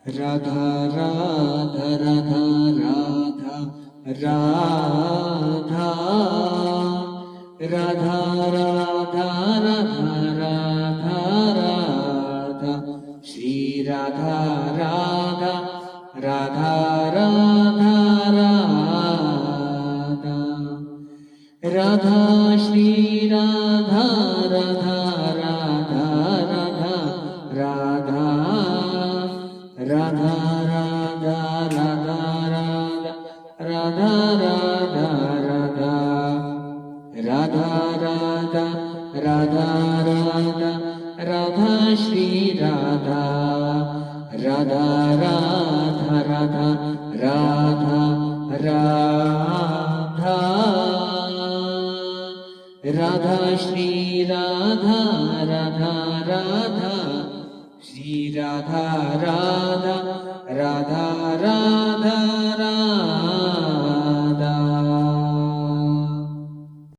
Radha Radha Radha Radha Radha Radha Radha Radha Radha Radha Shri Radha Radha Radha Radha Radha Radha Shri Radha Radha Radha Radha Radha Radha Radha Radha Radha Radha Radha Radha Radha Radha Radha Shri Radha Radha Radha Radha Radha Radha Radha Shri Radha Radha Radha Shri Radha Radha